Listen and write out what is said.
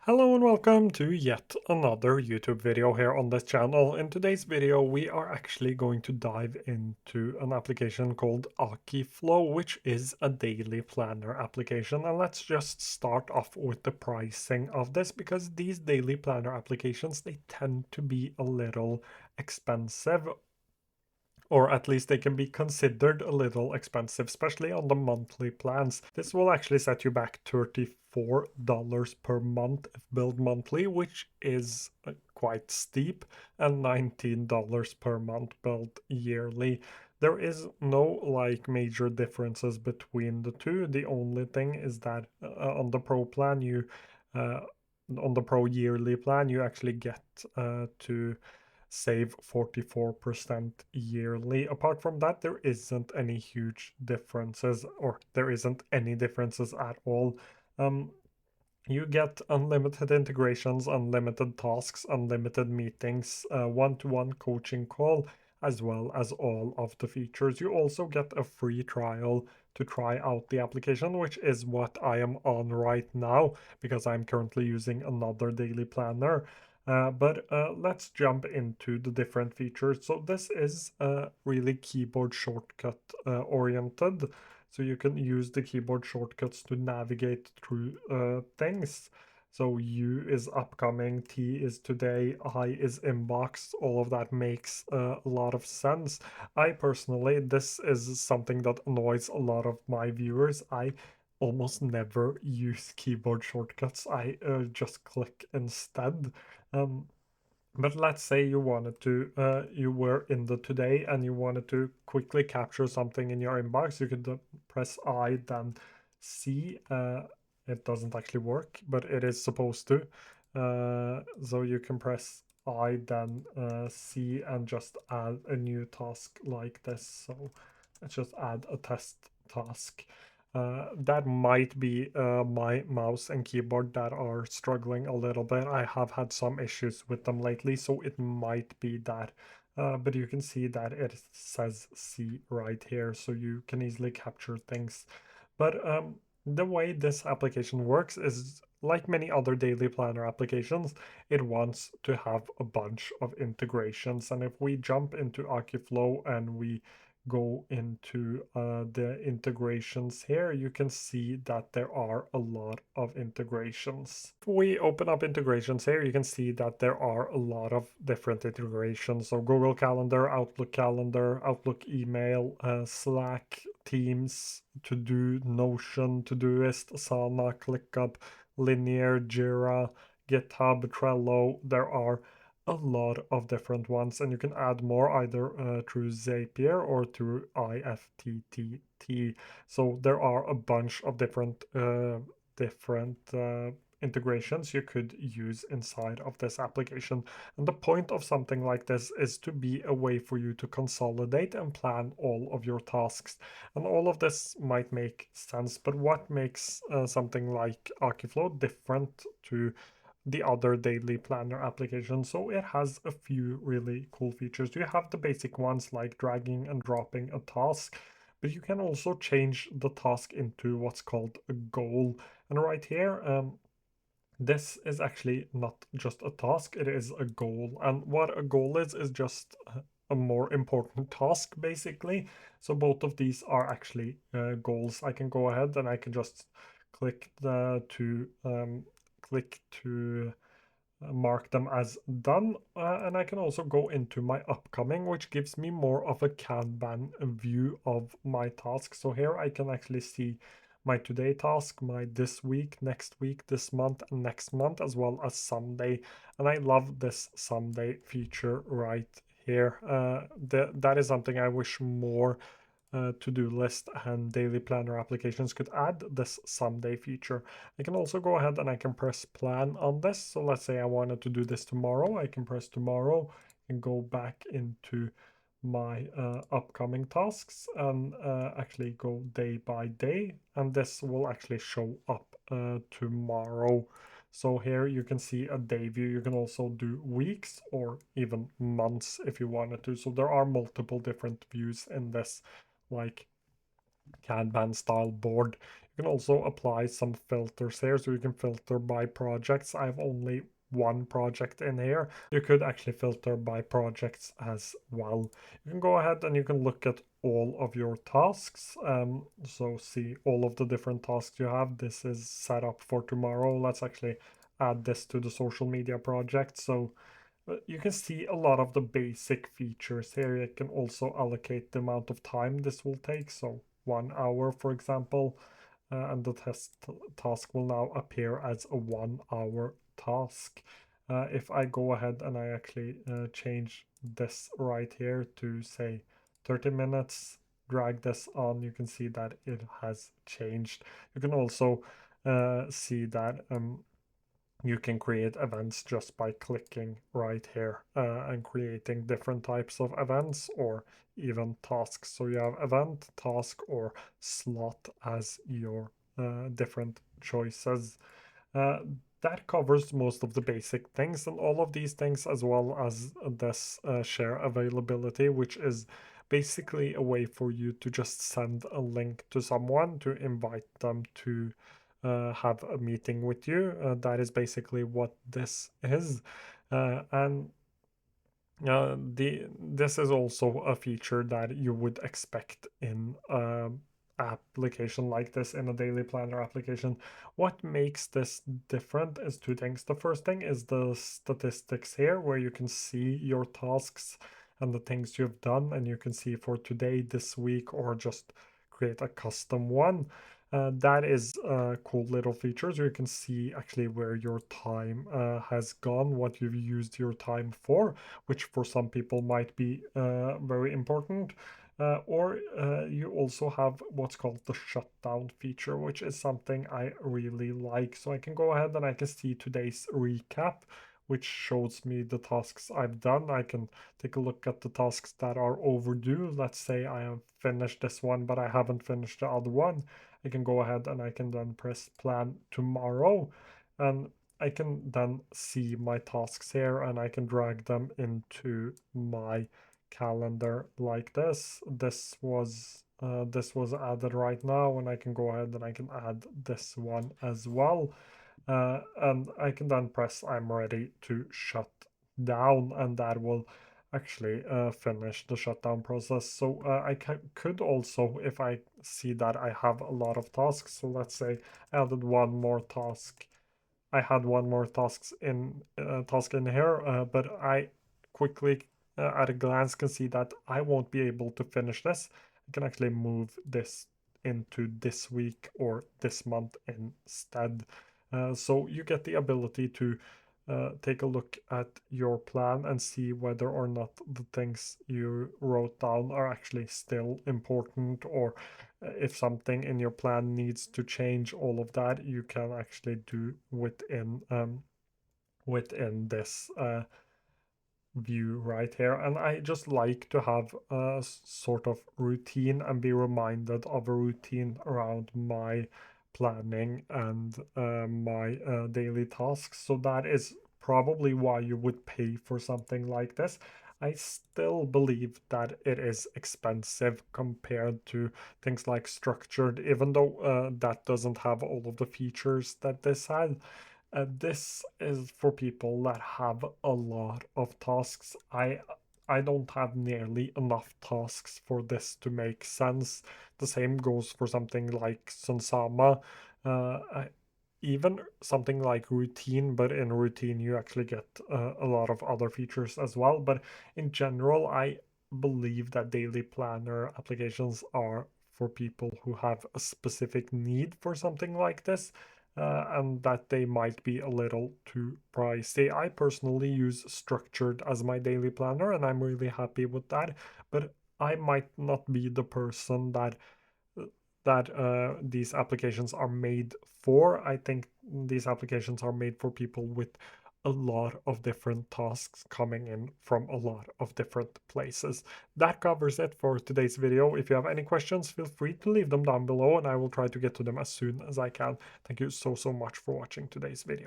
Hello and welcome to yet another YouTube video here on this channel. In today's video, we are actually going to dive into an application called Akiflow, which is a daily planner application. And let's just start off with the pricing of this, because these daily planner applications, they tend to be a little expensive, or at least they can be considered a little expensive, especially on the monthly plans. This will actually set you back $34 per month if billed monthly, which is quite steep, and $19 per month billed yearly. There is no major differences between the two. The only thing is that on the Pro plan, uh, on the Pro yearly plan, you actually get to save 44% yearly. Apart from that, there isn't any huge differences, or there isn't any differences at all. You get unlimited integrations, unlimited tasks, unlimited meetings, one-to-one coaching call, as well as all of the features. You also get a free trial to try out the application, which is what I am on right now because I'm currently using another daily planner. But let's jump into the different features. So this is really keyboard shortcut oriented. So you can use the keyboard shortcuts to navigate through things. So U is upcoming, T is today, I is inbox. All of that makes a lot of sense. I personally, this is something that annoys a lot of my viewers. I almost never use keyboard shortcuts. I just click instead. Um, but let's say you wanted to, you were in the today and you wanted to quickly capture something in your inbox. You could press I, then C. It doesn't actually work, but it is supposed to. So you can press I, then C, and just add a new task like this. So let's just add a test task. That might be my mouse and keyboard that are struggling a little bit. I have had some issues with them lately, so it might be that. But you can see that it says C right here, so you can easily capture things. But the way this application works is like many other daily planner applications, it wants to have a bunch of integrations. And if we jump into Akiflow and we go into the integrations here, you can see that there are a lot of integrations. If we open up integrations here, you can see that there are a lot of different integrations. So Google Calendar, Outlook email, Slack, Teams, To Do, Notion, Todoist, Asana, ClickUp, Linear, Jira, GitHub, Trello. There are a lot of different ones, and you can add more either through Zapier or through IFTTT. So there are a bunch of different integrations you could use inside of this application. And the point of something like this is to be a way for you to consolidate and plan all of your tasks. And all of this might make sense, but what makes something like Akiflow different to the other daily planner application? So it has a few really cool features. You have the basic ones like dragging and dropping a task, but you can also change the task into what's called a goal. And right here, this is actually not just a task, it is a goal. And what a goal is just a more important task, basically. So both of these are actually goals. I can go ahead and I can just click to mark them as done, and I can also go into my upcoming, which gives me more of a Kanban view of my tasks. So here I can actually see my today task, my this week, next week, this month, and next month, as well as someday. And I love this someday feature right here. That is something I wish more to-do list and daily planner applications could add, this someday feature. I can also go ahead and I can press plan on this. So let's say I wanted to do this tomorrow. I can press tomorrow and go back into my upcoming tasks and actually go day by day. And this will actually show up tomorrow. So here you can see a day view. You can also do weeks or even months if you wanted to. So there are multiple different views in this, like Kanban style board. You can also apply some filters here, so you can filter by projects. I have only one project in here. You could actually filter by projects as well. You can go ahead and you can look at all of your tasks. So see all of the different tasks you have. This is set up for tomorrow. Let's actually add this to the social media project. So you can see a lot of the basic features here. You can also allocate the amount of time this will take. So 1 hour, for example, and the task will now appear as a 1 hour task. If I go ahead and I actually change this right here to say 30 minutes, drag this on, you can see that it has changed. You can also see that you can create events just by clicking right here and creating different types of events or even tasks. So you have event, task, or slot as your different choices. Uh, that covers most of the basic things, and all of these things, as well as this share availability, which is basically a way for you to just send a link to someone to invite them to have a meeting with you. That is basically what this is. And this is also a feature that you would expect in application like this, in a daily planner application. What makes this different is two things. The first thing is the statistics here, where you can see your tasks and the things you've done, and you can see for today, this week, or just create a custom one. That is cool little features. You can see actually where your time has gone, what you've used your time for, which for some people might be very important. Or you also have what's called the shutdown feature, which is something I really like. So I can go ahead and I can see today's recap, which shows me the tasks I've done. I can take a look at the tasks that are overdue. Let's say I have finished this one, but I haven't finished the other one. I can go ahead and I can then press plan tomorrow, and I can then see my tasks here and I can drag them into my calendar like this. This was added right now, and I can go ahead and I can add this one as well. And I can then press I'm ready to shut down, and that will actually finish the shutdown process. So I could also, if I see that I have a lot of tasks, so let's say I added one more task. I had one more task in here, but I quickly at a glance can see that I won't be able to finish this. I can actually move this into this week or this month instead. So you get the ability to take a look at your plan and see whether or not the things you wrote down are actually still important, or if something in your plan needs to change. All of that you can actually do within this view right here. And I just like to have a sort of routine and be reminded of a routine around my planning and my daily tasks. So that is probably why you would pay for something like this. I still believe that it is expensive compared to things like structured, even though that doesn't have all of the features that this has. This is for people that have a lot of tasks. I don't have nearly enough tasks for this to make sense. The same goes for something like Sunsama. Even something like routine, but in routine you actually get a lot of other features as well. But in general, I believe that daily planner applications are for people who have a specific need for something like this, and that they might be a little too pricey. I personally use structured as my daily planner, and I'm really happy with that. But I might not be the person that these applications are made for. I think these applications are made for people with a lot of different tasks coming in from a lot of different places. That covers it for today's video. If you have any questions, feel free to leave them down below and I will try to get to them as soon as I can. Thank you so much for watching today's video.